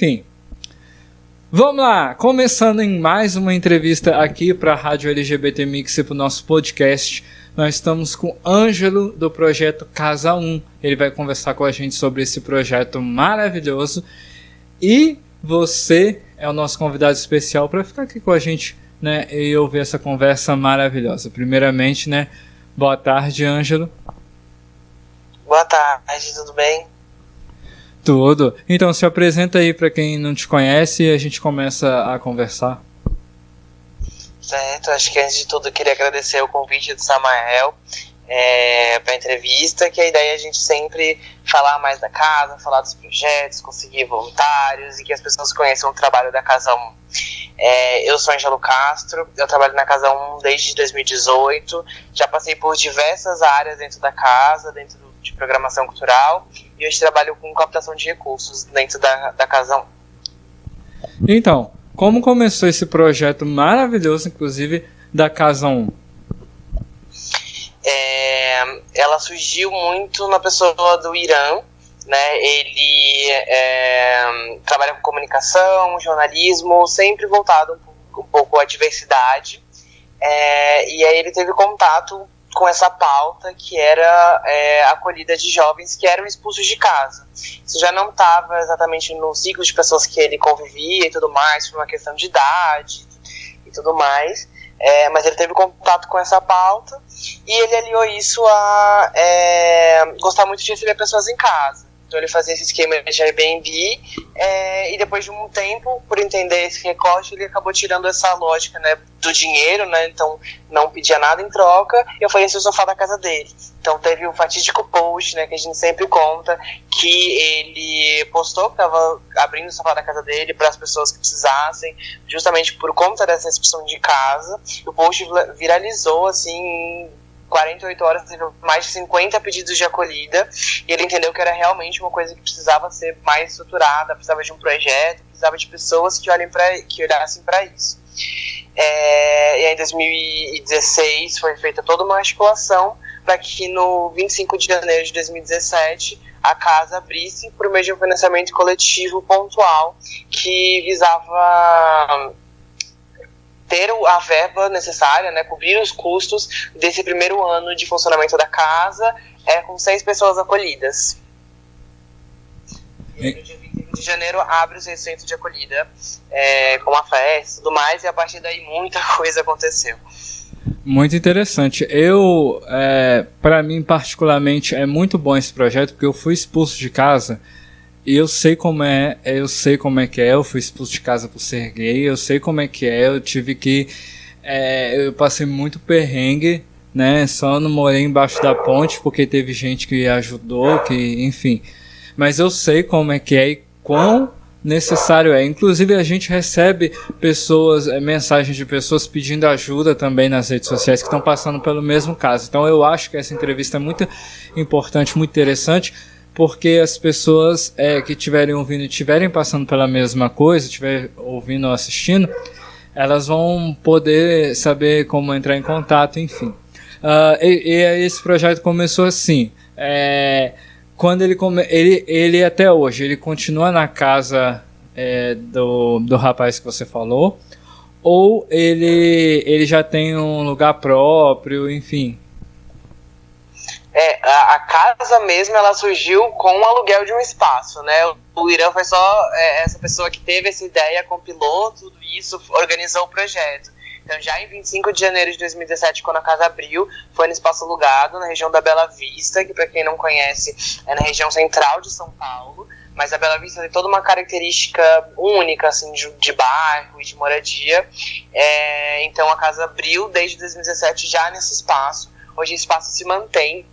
Enfim, vamos lá, começando em mais uma entrevista aqui para a Rádio LGBT Mix e para o nosso podcast. Nós estamos com Ângelo do projeto Casa 1. Ele vai conversar com a gente sobre esse projeto maravilhoso. E você é o nosso convidado especial para ficar aqui com a gente, né, e ouvir essa conversa maravilhosa. Primeiramente, né, boa tarde, Ângelo. Boa tarde, tudo bem? Tudo. Então se apresenta aí para quem não te conhece e a gente começa a conversar. Certo, acho que antes de tudo eu queria agradecer o convite do Samael para a entrevista, que a ideia é a gente sempre falar mais da casa, falar dos projetos, conseguir voluntários e que as pessoas conheçam o trabalho da Casa 1. Eu sou Ângelo Castro, eu trabalho na Casa 1 desde 2018, já passei por diversas áreas dentro da casa, dentro de programação cultural, e hoje trabalho com captação de recursos dentro da Casa 1. Então, como começou esse projeto maravilhoso, inclusive, da Casa 1? Ela surgiu muito na pessoa do Irã, né? Ele trabalha com comunicação, jornalismo, sempre voltado um pouco à diversidade, e aí ele teve contato com essa pauta que era a acolhida de jovens que eram expulsos de casa. Isso já não estava exatamente no ciclo de pessoas que ele convivia e tudo mais, por uma questão de idade e tudo mais, mas ele teve contato com essa pauta e ele aliou isso a gostar muito de receber pessoas em casa. Então ele fazia esse esquema de Airbnb e depois de um tempo, por entender esse recorte, ele acabou tirando essa lógica, né, do dinheiro, né, então não pedia nada em troca e oferecia o sofá da casa dele. Então teve o fatídico post, né, que a gente sempre conta, que ele postou que estava abrindo o sofá da casa dele para as pessoas que precisassem, justamente por conta dessa expulsão de casa. O post viralizou assim em 48 horas, teve mais de 50 pedidos de acolhida, e ele entendeu que era realmente uma coisa que precisava ser mais estruturada, precisava de um projeto, precisava de pessoas que olhassem para isso. E aí em 2016 foi feita toda uma articulação para que no 25 de janeiro de 2017 a casa abrisse por meio de um financiamento coletivo pontual que visava ter a verba necessária, né, cobrir os custos desse primeiro ano de funcionamento da casa, com 6 pessoas acolhidas. E no dia 25 de janeiro abre o centro de acolhida, com a festa e tudo mais, e a partir daí muita coisa aconteceu. Muito interessante. Para mim particularmente, é muito bom esse projeto, porque eu fui expulso de casa. E eu sei como é que é, eu fui expulso de casa por ser gay, eu sei como é que é, eu tive que, eu passei muito perrengue, né, só não morei embaixo da ponte, porque teve gente que ajudou, enfim, mas eu sei como é que é e quão necessário é. Inclusive a gente recebe mensagens de pessoas pedindo ajuda também nas redes sociais que estão passando pelo mesmo caso. Então eu acho que essa entrevista é muito importante, muito interessante, porque as pessoas que estiverem ouvindo e estiverem passando pela mesma coisa, estiverem ouvindo ou assistindo, elas vão poder saber como entrar em contato, enfim. Esse projeto começou assim, quando ele até hoje, ele continua na casa do rapaz que você falou, ou ele já tem um lugar próprio, enfim? A casa mesmo, ela surgiu com o aluguel de um espaço, né? O Irã foi só essa pessoa que teve essa ideia, compilou tudo isso, organizou o projeto. Então já em 25 de janeiro de 2017, quando a casa abriu, foi no espaço alugado, na região da Bela Vista, que para quem não conhece, é na região central de São Paulo, mas a Bela Vista tem toda uma característica única, assim, de bairro e de moradia. Então a casa abriu desde 2017 já nesse espaço. Hoje o espaço se mantém,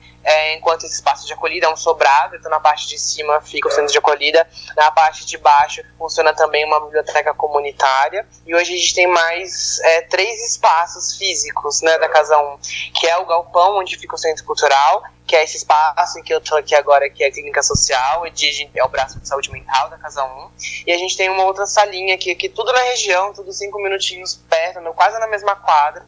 enquanto esse espaço de acolhida é um sobrado, então na parte de cima fica o centro de acolhida, na parte de baixo funciona também uma biblioteca comunitária, e hoje a gente tem mais 3 espaços físicos, né, da Casa 1, que é o galpão onde fica o centro cultural, que é esse espaço em que eu estou aqui agora, que é a clínica social, é o braço de saúde mental da Casa 1, e a gente tem uma outra salinha aqui, que tudo na região, tudo 5 minutinhos perto, quase na mesma quadra,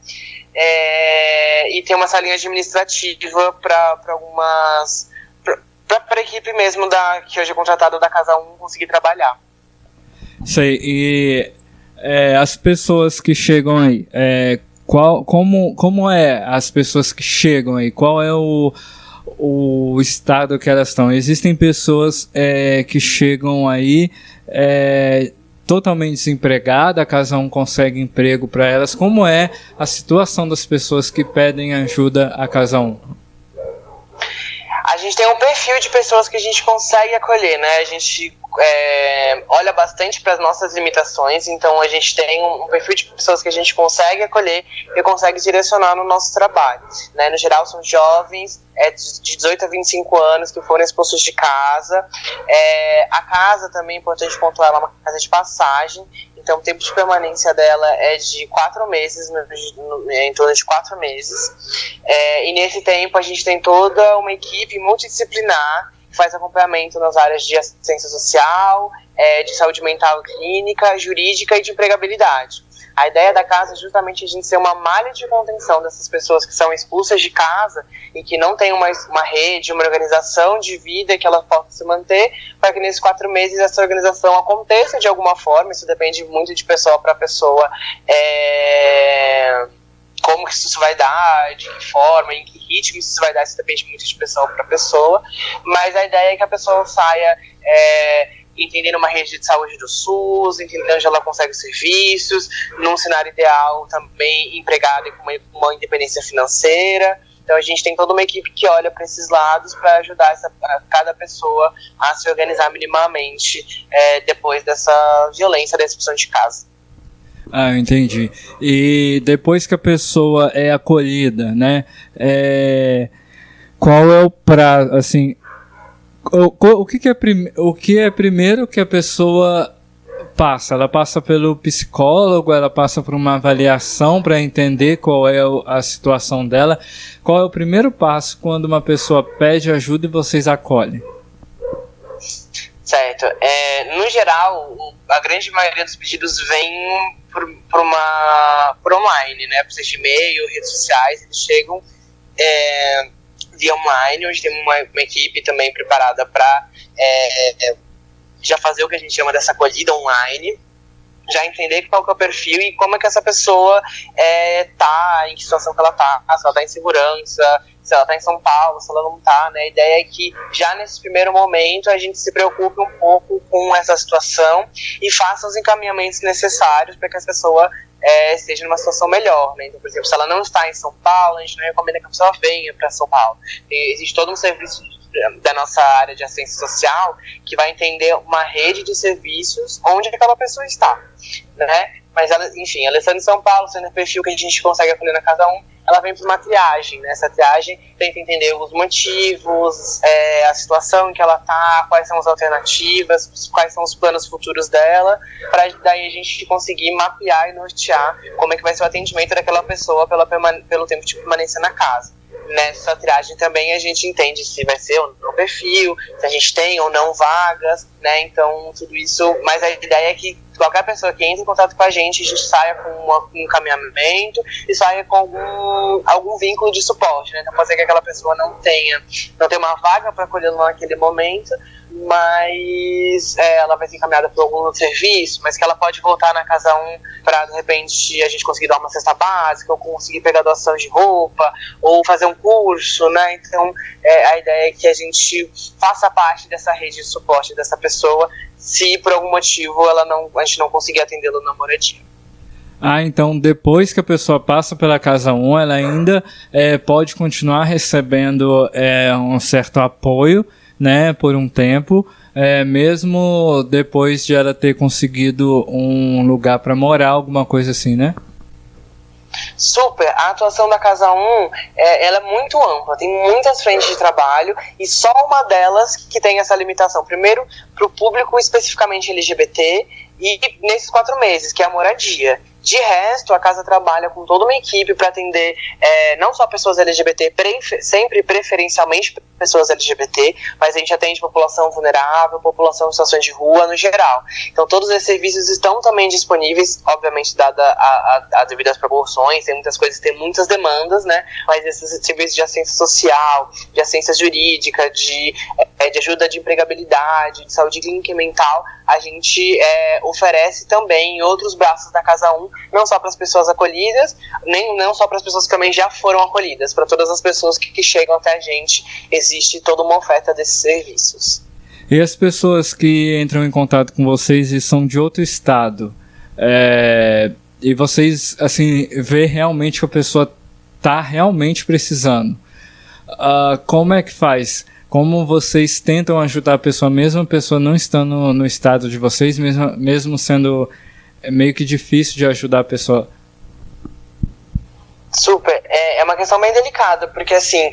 e tem uma salinha administrativa para algumas, para a equipe mesmo que hoje é contratada da Casa 1 conseguir trabalhar. Sei, e as pessoas que chegam aí, como é as pessoas que chegam aí? Qual é o estado que elas estão? Existem pessoas que chegam aí totalmente desempregadas, a Casa 1 consegue emprego para elas. Como é a situação das pessoas que pedem ajuda à Casa 1? A gente tem um perfil de pessoas que a gente consegue acolher, né? A gente olha bastante para as nossas limitações, então a gente tem um perfil de pessoas que a gente consegue acolher e consegue direcionar no nosso trabalho, né? No geral são jovens de 18 a 25 anos que foram expulsos de casa. A casa também é importante pontuar, ela é uma casa de passagem, então o tempo de permanência dela é de 4 meses, em torno de 4 meses, e nesse tempo a gente tem toda uma equipe multidisciplinar que faz acompanhamento nas áreas de assistência social, de saúde mental e clínica, jurídica e de empregabilidade. A ideia da casa é justamente a gente ser uma malha de contenção dessas pessoas que são expulsas de casa e que não tem uma rede, uma organização de vida que ela possa se manter, para que nesses 4 meses essa organização aconteça de alguma forma. Isso depende muito de pessoa para pessoa, como que isso vai dar, de que forma, em que ritmo isso vai dar, isso depende muito de pessoa para pessoa, mas a ideia é que a pessoa saia entendendo uma rede de saúde do SUS, entendendo onde ela consegue os serviços, num cenário ideal também empregada e com uma independência financeira. Então a gente tem toda uma equipe que olha para esses lados para ajudar cada pessoa a se organizar minimamente depois dessa violência da expulsão de casa. Ah, eu entendi. E depois que a pessoa é acolhida, né? Qual é o prazo, assim, o que é primeiro que a pessoa passa? Ela passa pelo psicólogo, ela passa por uma avaliação para entender qual é a situação dela. Qual é o primeiro passo quando uma pessoa pede ajuda e vocês acolhem? Certo. No geral, a grande maioria dos pedidos vem por online, né? Por de e-mail, redes sociais, eles chegam via online, onde tem uma equipe também preparada para já fazer o que a gente chama dessa acolhida online, já entender qual que é o perfil e como é que essa pessoa tá, em que situação que ela tá, se ela tá em segurança, se ela tá em São Paulo, se ela não tá, né? A ideia é que já nesse primeiro momento a gente se preocupe um pouco com essa situação e faça os encaminhamentos necessários para que a pessoa esteja numa situação melhor, né? Então, por exemplo, se ela não está em São Paulo, a gente não recomenda que a pessoa venha para São Paulo. Existe todo um serviço da nossa área de assistência social que vai entender uma rede de serviços onde aquela pessoa está, né? Mas ela, enfim, ela está em São Paulo, sendo o perfil que a gente consegue acolher na Casa 1, ela vem para uma triagem, né? Essa triagem tenta entender os motivos, a situação em que ela está, quais são as alternativas, quais são os planos futuros dela, para daí a gente conseguir mapear e nortear como é que vai ser o atendimento daquela pessoa pelo tempo de permanência na casa. Nessa triagem também a gente entende se vai ser ou não perfil, se a gente tem ou não vagas, né? Então tudo isso, mas a ideia é que qualquer pessoa que entre em contato com a gente saia com um encaminhamento e saia com algum vínculo de suporte, né? Então pode ser que aquela pessoa não tenha uma vaga para acolher naquele momento, mas ela vai ser encaminhada por algum outro serviço, mas que ela pode voltar na Casa 1 para, de repente, a gente conseguir dar uma cesta básica, ou conseguir pegar doação de roupa, ou fazer um curso, né? Então, a ideia é que a gente faça parte dessa rede de suporte dessa pessoa, se por algum motivo a gente não conseguir atendê-la na moradia. Ah, então depois que a pessoa passa pela Casa 1, ela ainda pode continuar recebendo um certo apoio, né, por um tempo, mesmo depois de ela ter conseguido um lugar para morar, alguma coisa assim, né? Super, a atuação da Casa 1 ela é muito ampla, tem muitas frentes de trabalho e só uma delas que tem essa limitação. Primeiro, para o público especificamente LGBT e nesses 4 meses, que é a moradia. De resto, a casa trabalha com toda uma equipe para atender não só pessoas LGBT, sempre preferencialmente pessoas LGBT, mas a gente atende população vulnerável, população em situações de rua no geral. Então todos esses serviços estão também disponíveis, obviamente dada as devidas proporções, tem muitas coisas, tem muitas demandas, né? Mas esses serviços de assistência social, de assistência jurídica, de ajuda de empregabilidade, de saúde clínica e mental, a gente oferece também outros braços da Casa 1, não só para as pessoas acolhidas, não só para as pessoas que também já foram acolhidas, para todas as pessoas que chegam até a gente, existe toda uma oferta desses serviços. E as pessoas que entram em contato com vocês e são de outro estado, e vocês, assim, vê realmente que a pessoa está realmente precisando, como é que faz? Como vocês tentam ajudar a pessoa, mesmo a pessoa não estando no estado de vocês, mesmo sendo meio que difícil de ajudar a pessoa? Super, é uma questão bem delicada, porque assim,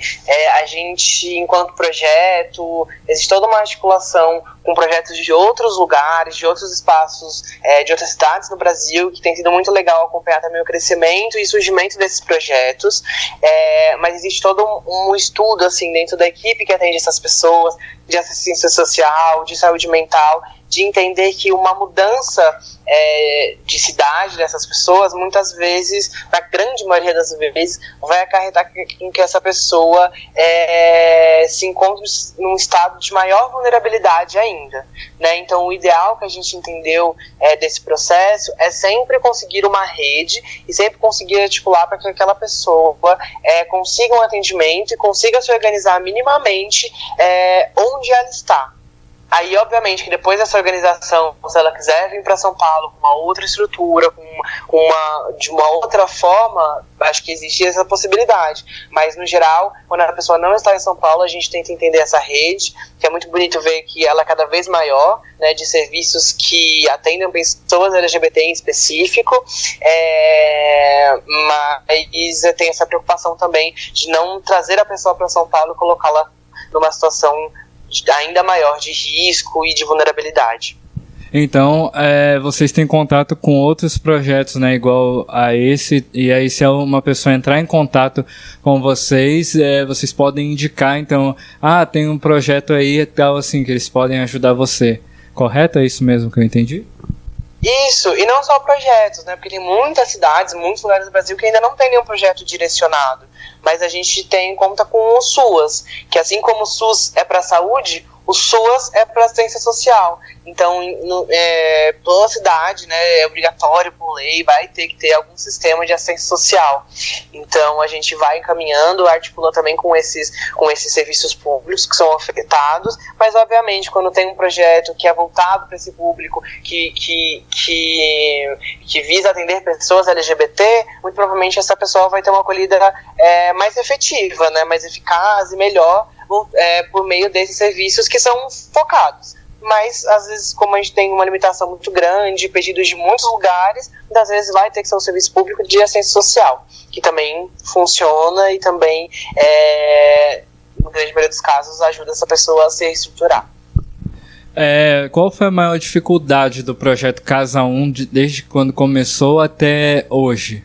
a gente, enquanto projeto, existe toda uma articulação com projetos de outros lugares, de outros espaços, de outras cidades no Brasil, que tem sido muito legal acompanhar também o crescimento e surgimento desses projetos, mas existe todo um estudo assim, dentro da equipe que atende essas pessoas, de assistência social, de saúde mental, de entender que uma mudança de cidade dessas pessoas, muitas vezes, na grande maioria das vezes, vai acarretar em que essa pessoa se encontre num estado de maior vulnerabilidade ainda, né? Então, o ideal que a gente entendeu desse processo é sempre conseguir uma rede e sempre conseguir articular para que aquela pessoa consiga um atendimento e consiga se organizar minimamente onde ela está. Aí, obviamente, que depois dessa organização, se ela quiser vir para São Paulo com uma outra estrutura, de uma outra forma, acho que existe essa possibilidade. Mas, no geral, quando a pessoa não está em São Paulo, a gente tenta entender essa rede, que é muito bonito ver que ela é cada vez maior, né, de serviços que atendem pessoas LGBT em específico, mas tem essa preocupação também de não trazer a pessoa para São Paulo e colocá-la numa situação ainda maior de risco e de vulnerabilidade. Então, vocês têm contato com outros projetos, né, igual a esse, e aí se uma pessoa entrar em contato com vocês, vocês podem indicar, então, tem um projeto aí e tal, assim, que eles podem ajudar você. Correto? É isso mesmo que eu entendi? Isso, e não só projetos, né, porque tem muitas cidades, muitos lugares do Brasil que ainda não tem nenhum projeto direcionado, mas a gente conta com o SUAS, que assim como o SUS é para a saúde, o SUAS é para assistência social. Então, toda cidade, né, é obrigatório por lei, vai ter que ter algum sistema de assistência social. Então, a gente vai encaminhando, articula também com esses serviços públicos que são afetados, mas, obviamente, quando tem um projeto que é voltado para esse público, que visa atender pessoas LGBT, muito provavelmente essa pessoa vai ter uma acolhida mais efetiva, né, mais eficaz e melhor, por meio desses serviços que são focados. Mas, às vezes, como a gente tem uma limitação muito grande, pedidos de muitos lugares, às vezes vai ter que ser um serviço público de assistência social, que também funciona e também, na grande maioria dos casos, ajuda essa pessoa a se reestruturar. Qual foi a maior dificuldade do projeto Casa 1 desde quando começou até hoje?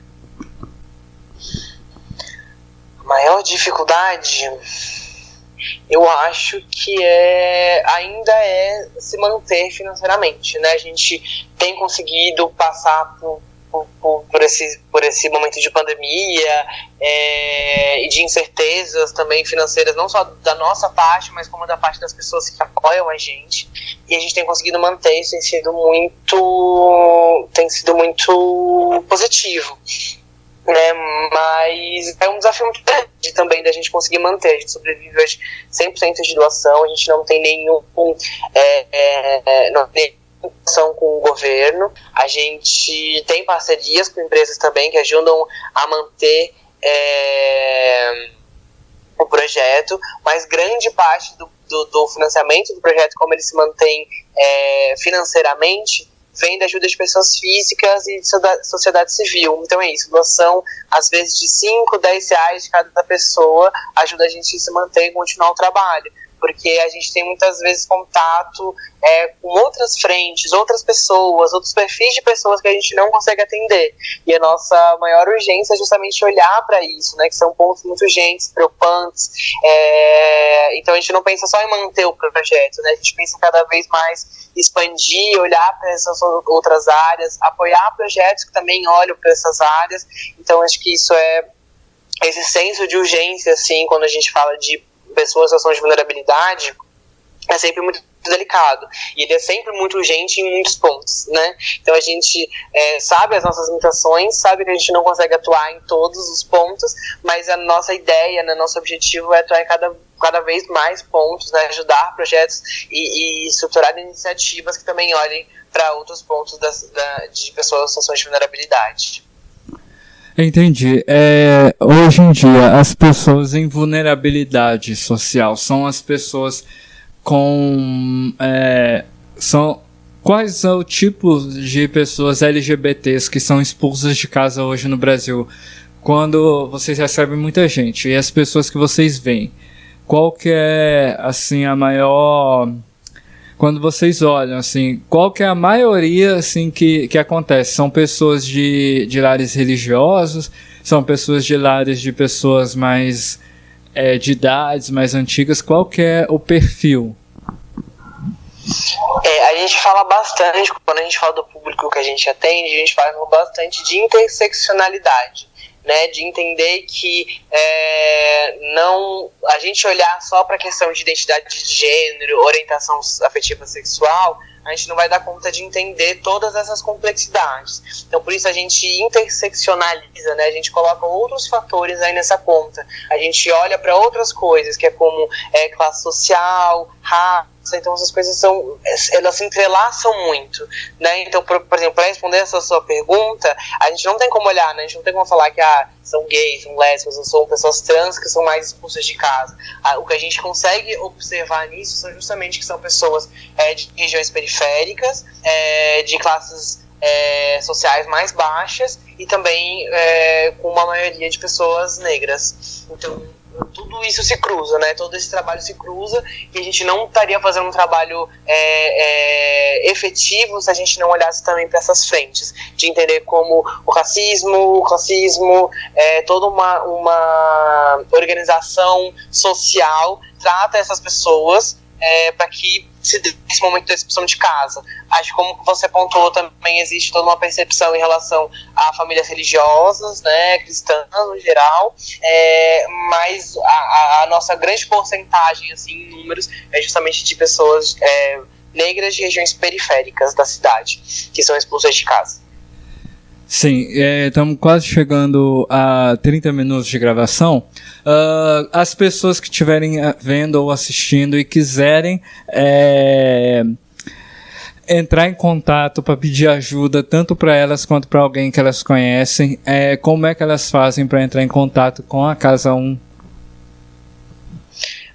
A maior dificuldade, eu acho que ainda é se manter financeiramente, né? A gente tem conseguido passar por esse momento de pandemia e de incertezas também financeiras, não só da nossa parte, mas como da parte das pessoas que apoiam a gente, e a gente tem conseguido manter isso, tem sido muito positivo, né? Mas é um desafio muito grande também da gente conseguir manter. A gente sobrevive hoje 100% de doação, a gente não tem nenhuma relação com o governo, a gente tem parcerias com empresas também que ajudam a manter o projeto, mas grande parte do financiamento do projeto, como ele se mantém financeiramente, vem da ajuda de pessoas físicas e de sociedade civil. Então é isso, doação às vezes de 5, 10 reais de cada pessoa ajuda a gente a se manter e continuar o trabalho, porque a gente tem muitas vezes contato com outras frentes, outras pessoas, outros perfis de pessoas que a gente não consegue atender, e a nossa maior urgência é justamente olhar para isso, né, que são pontos muito urgentes, preocupantes. Então a gente não pensa só em manter o projeto, né, a gente pensa cada vez mais expandir, olhar para essas outras áreas, apoiar projetos que também olham para essas áreas. Então acho que isso esse senso de urgência, assim, quando a gente fala de pessoas em situação de vulnerabilidade, é sempre muito delicado, e ele é sempre muito urgente em muitos pontos, né? Então a gente sabe as nossas limitações, sabe que a gente não consegue atuar em todos os pontos, mas a nossa ideia, né, nosso objetivo é atuar em cada vez mais pontos, né, ajudar projetos e estruturar iniciativas que também olhem para outros pontos de pessoas em situações de vulnerabilidade. Entendi. Hoje em dia, as pessoas em vulnerabilidade social são as pessoas quais são o tipo de pessoas LGBTs que são expulsas de casa hoje no Brasil? Quando vocês recebem muita gente e as pessoas que vocês veem, qual que é, assim, a maior... Quando vocês olham, assim, qual que é a maioria, assim, que acontece? São pessoas de lares religiosos? São pessoas de lares de pessoas mais... de idades mais antigas? Qual que é o perfil? A gente fala bastante, quando a gente fala do público que a gente atende, a gente fala bastante de interseccionalidade, né, de entender que não a gente olhar só para a questão de identidade de gênero, orientação afetiva sexual, a gente não vai dar conta de entender todas essas complexidades. Então, por isso a gente interseccionaliza, né? A gente coloca outros fatores aí nessa conta. A gente olha para outras coisas, que é como classe social, raça. Então, essas coisas elas se entrelaçam muito, né? Então, por exemplo, para responder essa sua pergunta, a gente não tem como olhar, né? A gente não tem como falar que são gays, são lésbicas, ou são pessoas trans que são mais expulsas de casa. O que a gente consegue observar nisso são justamente que são pessoas de regiões periféricas, de classes sociais mais baixas e também com uma maioria de pessoas negras. Então, tudo isso se cruza, né? Todo esse trabalho se cruza e a gente não estaria fazendo um trabalho efetivo se a gente não olhasse também para essas frentes, de entender como o racismo, o classismo, toda uma organização social trata essas pessoas para que se dê esse momento da expulsão de casa. Acho que, como você pontuou, também existe toda uma percepção em relação a famílias religiosas, né, cristãs no geral, mas a nossa grande porcentagem, assim, em números, é justamente de pessoas negras de regiões periféricas da cidade, que são expulsas de casa. Sim, estamos quase chegando a 30 minutos de gravação. As pessoas que estiverem vendo ou assistindo e quiserem entrar em contato para pedir ajuda, tanto para elas quanto para alguém que elas conhecem, como é que elas fazem para entrar em contato com a Casa 1?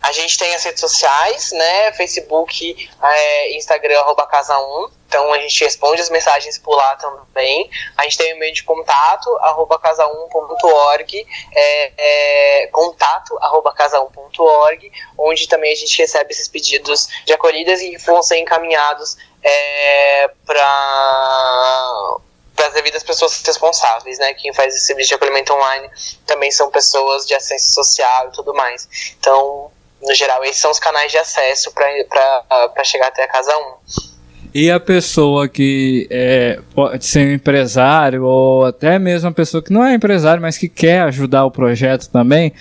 A gente tem as redes sociais, né, Facebook, Instagram, @casa1. Então a gente responde as mensagens por lá também. A gente tem o e-mail de contato, @casa1.org, contato@casa1.org, onde também a gente recebe esses pedidos de acolhidas e vão ser encaminhados para as devidas pessoas responsáveis, né? Quem faz esse serviço de acolhimento online também são pessoas de assistência social e tudo mais. Então, no geral, esses são os canais de acesso para chegar até a Casa 1. E a pessoa que pode ser um empresário, ou até mesmo uma pessoa que não é empresário, mas que quer ajudar o projeto também,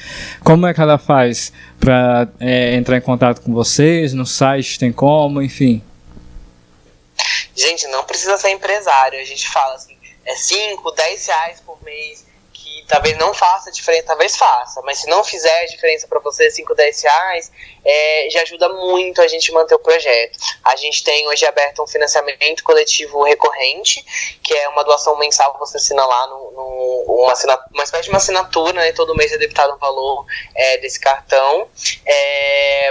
como é que ela faz para entrar em contato com vocês? No site tem como, enfim? Gente, não precisa ser empresário. A gente fala assim, 5, 10 reais por mês, que talvez não faça diferença, talvez faça, mas se não fizer diferença para você, 5, 10 reais, já ajuda muito a gente manter o projeto. A gente tem hoje aberto um financiamento coletivo recorrente, que é uma doação mensal que você assina lá, uma espécie de uma assinatura, né? Todo mês é debitado um valor desse cartão,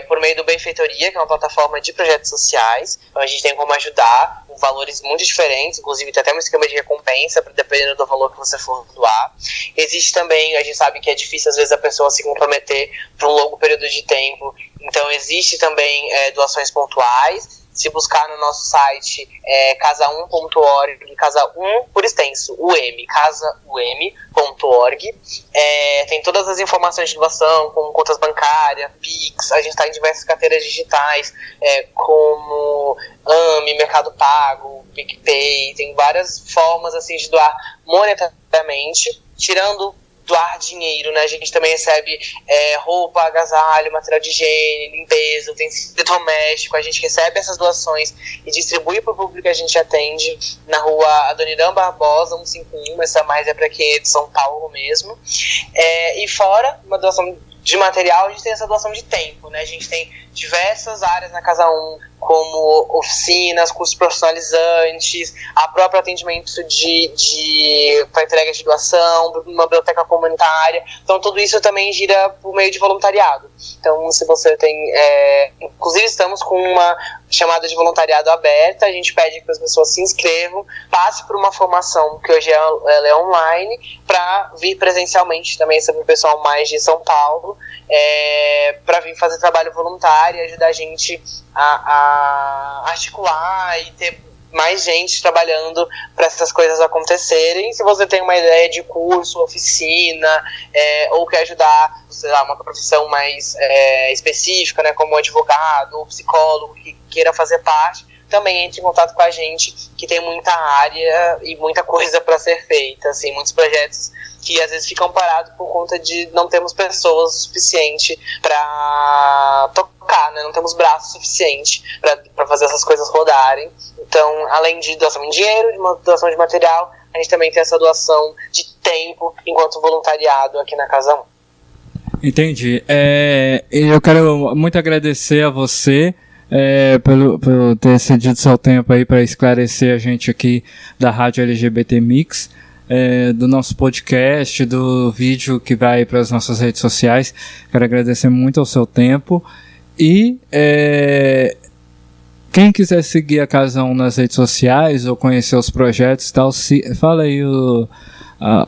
por meio do Benfeitoria, que é uma plataforma de projetos sociais. Então a gente tem como ajudar com valores muito diferentes, inclusive tem até um esquema de recompensa, dependendo do valor que você for doar. Existe também, a gente sabe que é difícil às vezes a pessoa se comprometer por um longo período de tempo, então existe também doações pontuais. Se buscar no nosso site casa1.org, casa1 por extenso, casa1.org, tem todas as informações de doação, como contas bancárias, Pix, a gente está em diversas carteiras digitais, como AME, Mercado Pago, PicPay, tem várias formas assim, de doar monetariamente, tirando doar dinheiro, né? A gente também recebe roupa, agasalho, material de higiene, limpeza, utensílio doméstico. A gente recebe essas doações e distribui para o público que a gente atende na rua Adoniran Barbosa, 151. Essa mais é para quem é de São Paulo mesmo. E fora uma doação de material, a gente tem essa doação de tempo, né? A gente tem diversas áreas na Casa 1, como oficinas, cursos profissionalizantes, a próprio atendimento para entrega de doação, uma biblioteca comunitária. Então, tudo isso também gira por meio de voluntariado. Então, se você tem... inclusive, estamos com uma chamada de voluntariado aberta. A gente pede que as pessoas se inscrevam, passe por uma formação, que hoje ela é online, para vir presencialmente também, sobre o pessoal mais de São Paulo, para vir fazer trabalho voluntário e ajudar a gente a articular e ter mais gente trabalhando para essas coisas acontecerem. Se você tem uma ideia de curso, oficina, ou quer ajudar, sei lá, uma profissão mais específica, né, como advogado ou psicólogo que queira fazer parte, também entre em contato com a gente, que tem muita área e muita coisa para ser feita, assim, muitos projetos que às vezes ficam parados por conta de não termos pessoas o suficiente para tocar, né? Não temos braço suficiente para fazer essas coisas rodarem. Então, além de doação de dinheiro, de uma doação de material, a gente também tem essa doação de tempo enquanto voluntariado aqui na Casa 1. Entendi. Eu quero muito agradecer a você por ter cedido seu tempo aí para esclarecer a gente aqui da Rádio LGBT Mix, do nosso podcast, do vídeo que vai para as nossas redes sociais. Quero agradecer muito ao seu tempo. E quem quiser seguir a Casa 1 nas redes sociais ou conhecer os projetos e tal, fala aí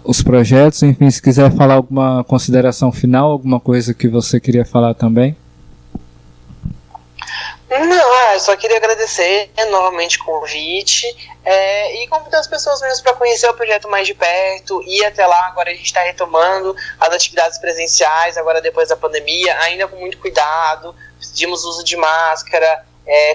os projetos. Enfim, se quiser falar alguma consideração final, alguma coisa que você queria falar também. Não, eu só queria agradecer novamente o convite e convidar as pessoas mesmo para conhecer o projeto mais de perto, ir até lá. Agora a gente está retomando as atividades presenciais, agora depois da pandemia, ainda com muito cuidado. Pedimos uso de máscara,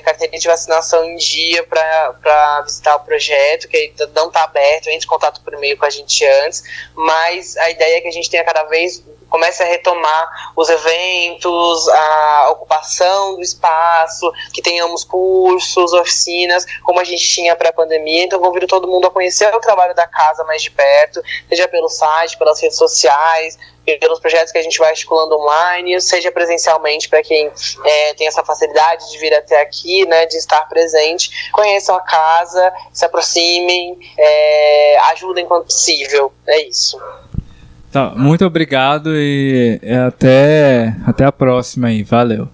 carteirinha de vacinação em dia para visitar o projeto, que ainda não está aberto. Entre em contato por e-mail com a gente antes, mas a ideia é que a gente tenha cada vez... comece a retomar os eventos, a ocupação do espaço, que tenhamos cursos, oficinas, como a gente tinha pré-pandemia. Então, convido todo mundo a conhecer o trabalho da casa mais de perto, seja pelo site, pelas redes sociais, pelos projetos que a gente vai articulando online, seja presencialmente, para quem tem essa facilidade de vir até aqui, né, de estar presente. Conheçam a casa, se aproximem, ajudem quanto possível. É isso. Tá, muito obrigado e até a próxima aí. Valeu.